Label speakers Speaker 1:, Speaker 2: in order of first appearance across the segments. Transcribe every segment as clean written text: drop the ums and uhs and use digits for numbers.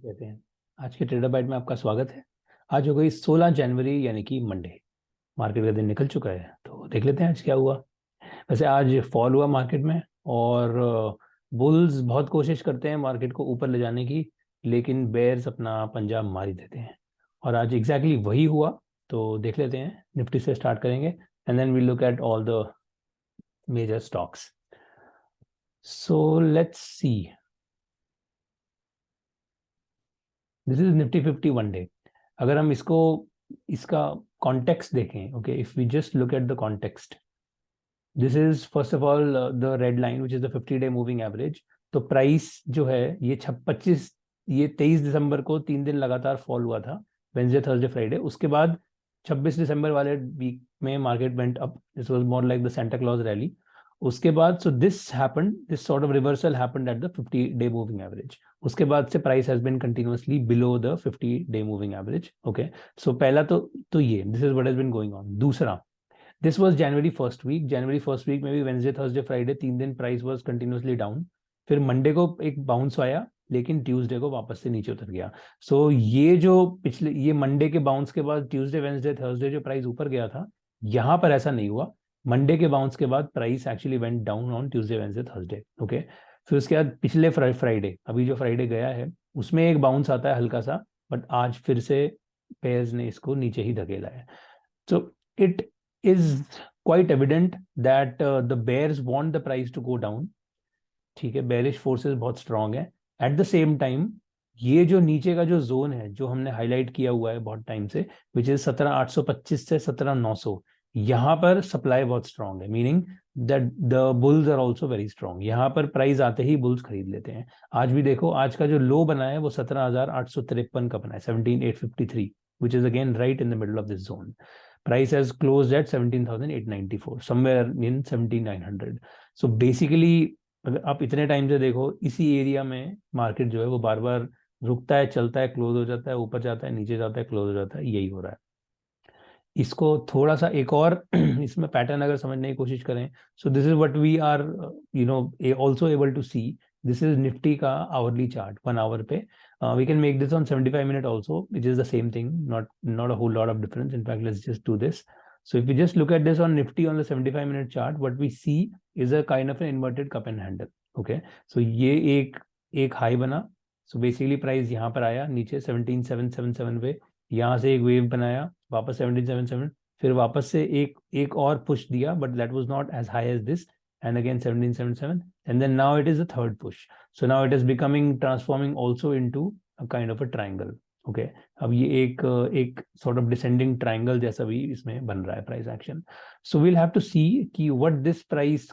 Speaker 1: कहते हैं। आज के ट्रेडर बाइट में आपका स्वागत है। आज हो गई 16 जनवरी यानी कि मंडे। मार्केट का दिन निकल चुका है, तो देख लेते हैं आज क्या हुआ। वैसे आज फॉल हुआ मार्केट में, और बुल्स बहुत कोशिश करते हैं मार्केट को ऊपर ले जाने की, लेकिन बेयर्स अपना पंजा मार ही देते हैं। और आज एग्जैक्टली वही हुआ। तो देख लेते हैं, निफ्टी से स्टार्ट करेंगे and then we look at all the major stocks. So let's see, this is Nifty 50 one day. अगर हम इसका कॉन्टेक्स्ट देखें, okay, if we just look at the context, this is first of all the red line which is the 50 day moving average. तो price जो है ये 25, ये 23 दिसंबर को 3 दिन लगातार फॉल हुआ था, वेंसडे थर्सडे फ्राइडे। उसके बाद 26 दिसंबर वाले वीक में market went up, this was more like the Santa Claus rally. उसके बाद so this sort of reversal happened at the 50 day moving average. उसके बाद से price has been continuously below the 50 day moving average. Okay, so पहला तो ये this is what has been going on. दूसरा, this was January first week. जनवरी first week में भी वेंसडे थर्सडे फ्राइडे 3 दिन प्राइस वाज कंटिन्यूअसली डाउन। फिर Monday को एक बाउंस आया, लेकिन ट्यूसडे को वापस से नीचे उतर गया। सो ये जो पिछले ये मंडे के बाउंस के बाद ट्यूसडे वेंसडे थर्सडे जो प्राइस ऊपर गया था, यहाँ पर ऐसा नहीं हुआ। मंडे के बाउंस के बाद price actually went down on Tuesday Wednesday Thursday. Okay, फिर उसके बाद पिछले फ्राइडे, अभी जो फ्राइडे गया है, उसमें एक बाउंस आता है हल्का सा, बट आज फिर से पेयर्स ने इसको नीचे ही धकेला है। So it is quite evident that the bears want the price to go down. ठीक है, बेरिश फोर्सेस बहुत स्ट्रांग है। एट द सेम टाइम ये जो नीचे का जो जोन है, जो हमने हाईलाइट किया हुआ है बहुत टाइम से, विच इज 17,825 से 17,900, यहाँ पर सप्लाई बहुत स्ट्रांग है, meaning that the bulls are also very strong. यहाँ पर प्राइस आते ही बुल्स खरीद लेते हैं। आज भी देखो, आज का जो लो बना है वो 17,853 का बना है, 17,853, which is again right in the middle of this zone. Price has closed at 17,894, somewhere in 17,900. So basically, अगर आप इतने टाइम से देखो, इसी एरिया में मार्केट जो है वो बार बार रुकता है, चलता है, क्लोज हो जाता है, ऊपर जाता है, नीचे जाता है, क्लोज हो जाता है, यही हो रहा है। इसको थोड़ा सा एक और इसमें पैटर्न अगर समझने की कोशिश करें, so this is what we are also able to see. This is Nifty का आवरली चार्ट 1 आवर पे। We can make this on 75 minute also, it is the same thing, not a whole lot of difference. In fact, let's just do this. So if we just look at this on Nifty on the 75-minute chart, what we see is a kind of an inverted cup and handle. Okay, so ये एक high बना। so basically price यहाँ पर आया नीचे 17,777 पे, यहाँ से एक वेव बनाया, वापस 1777, फिर वापस से एक और पुश दिया, but that was not as high as this, and again 1777, and then now it is the third push. So now it is becoming transforming also into a kind of a triangle. Okay, अब ये एक sort of descending triangle जैसा भी इसमें बन रहा है price action. So we'll have to see कि what this price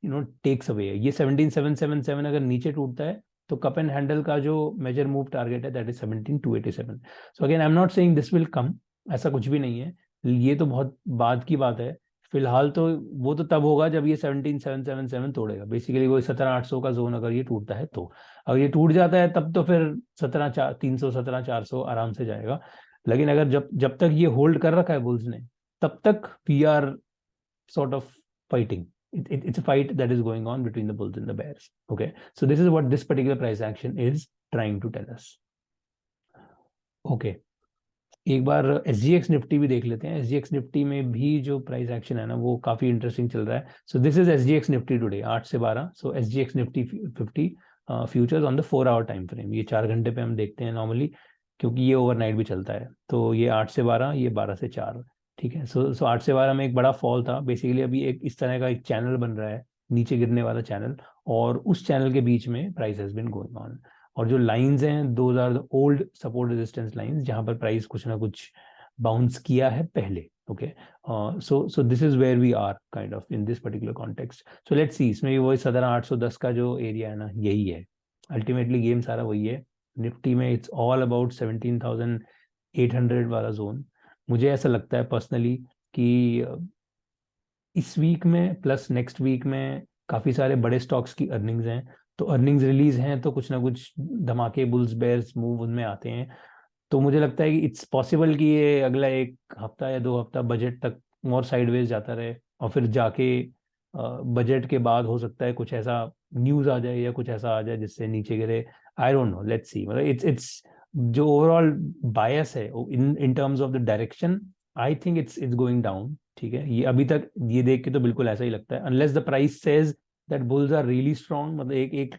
Speaker 1: takes away. ये 17,777 अगर नीचे टूटता है, तो कप एंड हैंडल का जो मेजर मूव टारगेट है that is 17,287। So again I am not saying this will come, ऐसा कुछ भी नहीं है, ये तो बहुत बाद की बात है। फिलहाल तो वो तो तब होगा जब ये 17,777 तोड़ेगा, बेसिकली वो 17,800 का जोन अगर ये टूटता है तो। अगर ये टूट जाता है तब तो फिर 17,300 17,400 आराम से जाएगा। लेकिन अगर जब जब तक ये होल्ड कर रखा है बुल्स ने, तब तक we are sort of fighting. It's a fight that is going on between the bulls and the bears. Okay, so this is what this particular price action is trying to tell us. Okay, एक बार S G X Nifty भी देख लेते हैं। S G X Nifty में भी जो price action है ना, वो काफी इंटरेस्टिंग चल रहा है। So this is S G X Nifty today 8 से 12। So S G X Nifty 50 futures on the 4 hour time frame, ये 4 घंटे पे हम देखते हैं नॉर्मली, क्योंकि ये ओवरनाइट भी चलता है। तो ये 8 से 12, ये 12 से 4। ठीक है, सो 8 से 12 में एक बड़ा फॉल था। बेसिकली अभी एक इस तरह का एक चैनल बन रहा है, नीचे गिरने वाला चैनल, और उस चैनल के बीच में price has been going on. और जो लाइंस हैं, those are the old support resistance lines, जहां पर प्राइस कुछ ना कुछ बाउंस किया है पहले। Okay, so this is where we are kind of in this particular context. So let's see, इसमें भी वही 17,810 का जो एरिया है ना, यही है अल्टीमेटली, गेम सारा वही है। निफ्टी में इट्स ऑल अबाउट 17,800 वाला जोन। मुझे ऐसा लगता है पर्सनली कि इस वीक में प्लस नेक्स्ट वीक में काफी सारे बड़े स्टॉक्स की अर्निंग्स हैं, तो अर्निंग्स रिलीज हैं, तो कुछ ना कुछ धमाके, बुल्स बेयर्स मूव उनमें आते हैं। तो मुझे लगता है कि इट्स पॉसिबल कि ये अगला 1 हफ्ता या 2 हफ्ता बजट तक और साइडवेज जाता रहे, और फिर जाके बजट के बाद हो सकता है कुछ ऐसा न्यूज आ जाए या कुछ ऐसा आ जाए जिससे नीचे गिरे। I don't know, let's see, मतलब इट्स जो ओवरऑल बायस है in terms of the direction, I think it's going down. ठीक है, ये अभी तक ये देख के तो बिल्कुल ऐसा ही लगता है, unless the price says that bulls are really strong, मतलब एक एक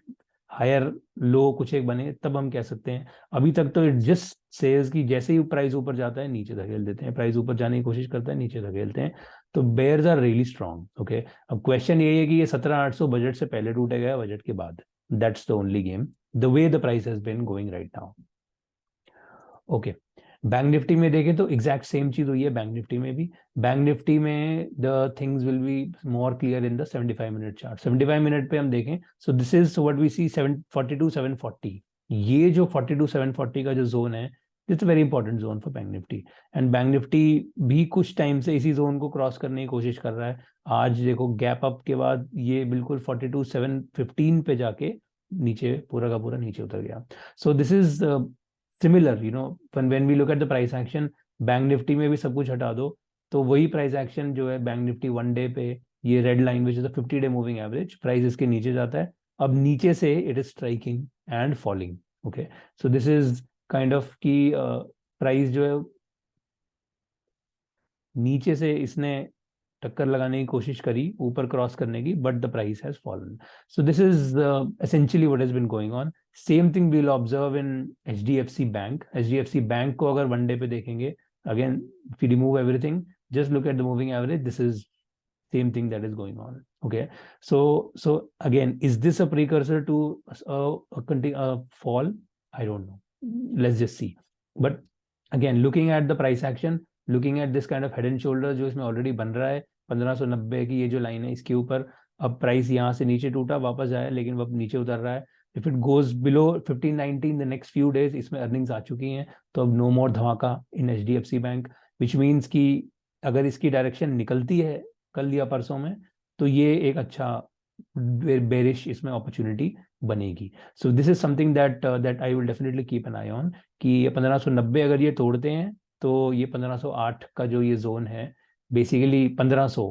Speaker 1: हायर लो कुछ एक बने, तब हम कह सकते हैं। अभी तक तो इट जस्ट सेज कि जैसे ही प्राइस ऊपर जाता है नीचे धकेल देते हैं, प्राइस ऊपर जाने की कोशिश करता है नीचे धकेलते हैं। तो bears are really strong. Okay, अब क्वेश्चन ये है कि ये 17,800 बजट से पहले टूटेगा या बजट के बाद? That's the only game, the way the price has been going right now. Okay, bank Nifty में देखें तो एग्जैक्ट सेम चीज हुई है बैंक निफ्टी में भी। बैंक निफ्टी में the things will be more clear in the 75 minute chart. 75 minute पे हम देखें, so this is what we see 742 740। ये जो 42 740 का जो जोन है, it's very important zone for bank Nifty. And bank Nifty भी कुछ टाइम से इसी जोन को क्रॉस करने की कोशिश कर रहा है। आज देखो गैप अप के बाद ये बिल्कुल 42 715 पे जाके नीचे पूरा का पूरा नीचे उतर गया। सो this is similar, when we look at the price action, bank Nifty में भी सब कुछ हटा दो तो वही प्राइस एक्शन जो है बैंक निफ्टी वन डे पे, ये red line which is the 50 day moving average, price इसके नीचे जाता है। अब नीचे से it is striking and falling. Okay, so this is kind of की प्राइस जो है नीचे से इसने टक्कर लगाने की कोशिश करी ऊपर क्रॉस करने की, but the price has fallen. So this is essentially what has been going on. Same thing we will observe in HDFC bank. HDFC bank को अगर वन डे पे देखेंगे, again if you remove everything, just look at the moving average, this is same thing that is going on. Okay, so again, is this a precursor to a fall? I don't know, let's just see. But again, looking at the price action, looking at this kind of head and shoulder जो इसमें already बन रहा है 1590 की ये जो line है इसके ऊपर, अब प्राइस यहाँ से नीचे टूटा वापस आया लेकिन अब नीचे उतर रहा है। If it goes below 1590 in the next few days, इसमें अर्निंग्स आ चुकी हैं, तो अब नो मोर धमाका इन एचडीएफसी बैंक, विच मीन्स कि अगर इसकी डायरेक्शन निकलती है कल या परसों में, तो ये एक अच्छा बेरिश इसमें अपॉर्चुनिटी बनेगी। सो this is something that I will definitely keep an eye on, कि ये 1590 अगर ये तोड़ते हैं तो ये 1508 का जो ये जोन है, basically 1500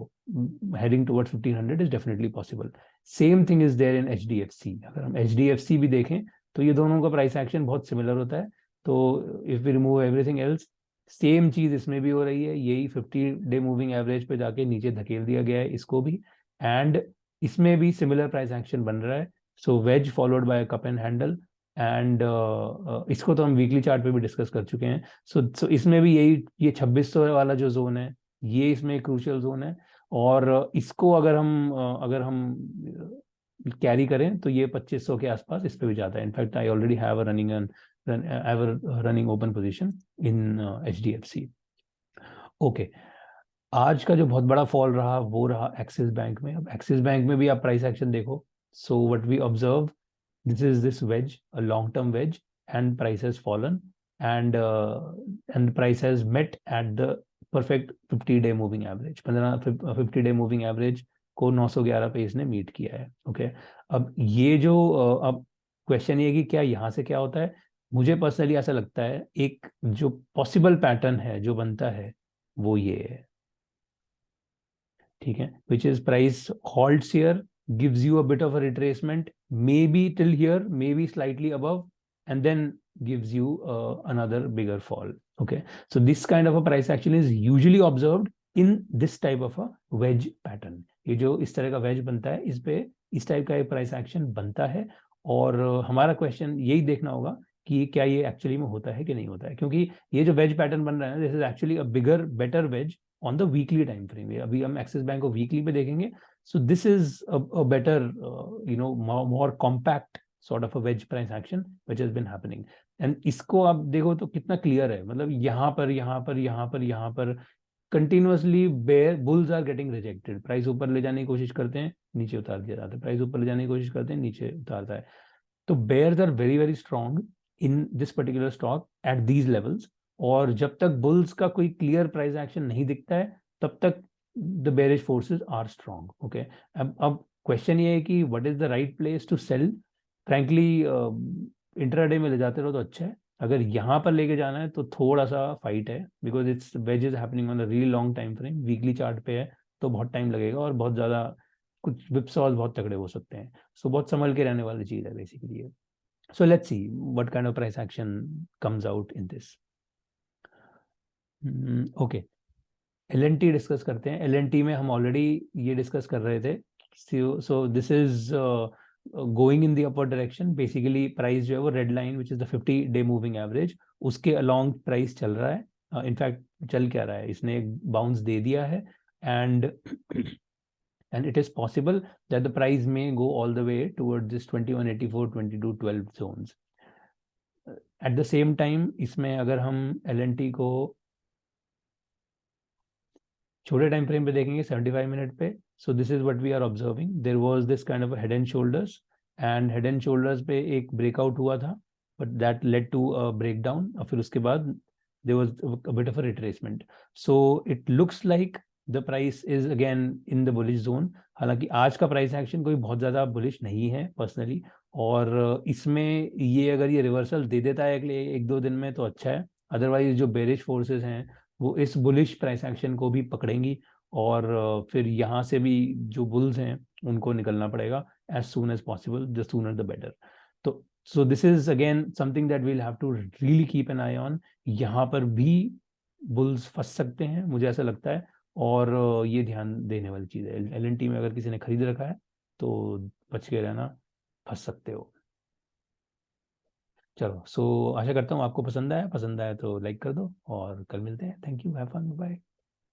Speaker 1: heading towards 1500 is definitely possible. Same thing is there in HDFC. अगर हम एचडीएफसी भी देखें तो ये दोनों का प्राइस एक्शन बहुत सिमिलर होता है। तो if we remove everything else, same चीज इसमें भी हो रही है, यही 50 डे मूविंग एवरेज पे जाके नीचे धकेल दिया गया है इसको भी, एंड इसमें भी सिमिलर प्राइस एक्शन बन रहा है। So wedge followed by cup and handle, and इसको तो हम वीकली चार्ट पे भी डिस्कस कर चुके हैं। सो इसमें भी यही, ये 2600 वाला जो जोन है, ये इसमें क्रूशियल जोन है। और इसको अगर हम कैरी करें तो ये 2500 के आसपास इस पे भी जाता है। In fact I already have a running open position in HDFC. Okay, आज का जो बहुत बड़ा फॉल रहा वो रहा एक्सिस बैंक में। अब एक्सिस बैंक में भी आप प्राइस एक्शन देखो, so what we observe, this wedge, a long term wedge, and price has fallen, and the price has met at the perfect 50 day moving average। 50 day moving average को 911 पे इसने meet किया है। Okay, अब ये जो अब क्वेश्चन ये है कि क्या यहाँ से क्या होता है। मुझे पर्सनली ऐसा लगता है एक जो पॉसिबल पैटर्न है जो बनता है वो ये है, ठीक है, which is price halts here, gives you a bit of a retracement, maybe till here, maybe slightly above, and then gives you another bigger fall। Okay, so this kind of a price action is usually observed in this type of a wedge pattern। ये जो इस तरह का wedge बनता है, इस पे इस टाइप का एक प्राइस एक्शन बनता है। और हमारा क्वेश्चन यही देखना होगा कि क्या ये एक्चुअली में होता है कि नहीं होता है, क्योंकि ये जो वेज पैटर्न बन रहा है, this is actually a bigger better wedge on the weekly time frame. अभी हम एक्सिस बैंक को वीकली पे देखेंगे, so this is a better more compact sort of a wedge price action which has been happening. And इसको आप देखो तो कितना क्लियर है, मतलब यहाँ पर continuously bear bulls are getting rejected. Price ऊपर ले जाने की कोशिश करते हैं, नीचे उतार दिया जाता है, प्राइस ऊपर ले जाने की कोशिश करते हैं, नीचे उतारता है। तो bears are very very strong in this particular stock at these levels. और जब तक बुल्स का कोई क्लियर प्राइस एक्शन नहीं दिखता है, तब तक the bearish forces are strong. Okay, अब क्वेश्चन ये है कि what is the right place to sell. Frankly intraday में ले जाते रहो तो अच्छा है, अगर यहाँ पर लेके जाना है तो थोड़ा सा फाइट है, because it's wedge is happening on a really long time frame, weekly chart पे है तो बहुत टाइम लगेगा और बहुत ज्यादा कुछ विप्सॉल बहुत तगड़े हो सकते हैं। सो बहुत संभल के रहने वाली चीज है बेसिकली ये। So let's see what kind of price action comes out in this. Okay, LNT discuss करते हैं. LNT में हम ऑलरेडी ये डिस्कस कर रहे थे. So this is going in the upward direction. Basically price जो है वो red line which is the 50-day moving average, उसके अलोंग प्राइस चल रहा है. इनफैक्ट चल क्या रहा है, इसने एक बाउंस दे दिया है, and and it is possible that the price may go all the way towards this 2184 2212 zones. At the same time इसमें अगर हम LNT को छोटे टाइम फ्रेम पे देखेंगे 75 मिनट पे, so this is what we are observing. There was this kind of head and shoulders, and head and shoulders पे एक ब्रेकआउट हुआ था, but that led to a break down, और फिर उसके बाद there was a bit of a retracement. So it looks like the price is again in the bullish zone. हालांकि आज का प्राइस एक्शन कोई बहुत ज़्यादा बुलिश नहीं है पर्सनली, और इसमें ये अगर ये रिवर्सल दे देता है अगले एक दो दिन में तो अच्छा है. अदरवाइज जो बेरिश फोर्सेस हैं वो इस बुलिश प्राइस एक्शन को भी पकड़ेंगी, और फिर यहाँ से भी जो बुल्स हैं उनको निकलना पड़ेगा as soon as possible, the sooner the better. तो so this is again something that we'll have to really keep an eye on. यहाँ पर भी बुल्स फंस सकते हैं मुझे ऐसा लगता है, और ये ध्यान देने वाली चीज़ है. LNT में अगर किसी ने खरीद रखा है तो बच के रहना, फंस सकते हो. चलो, सो आशा करता हूँ आपको पसंद आया. पसंद आया तो लाइक कर दो, और कल मिलते हैं. Thank you, have fun, bye.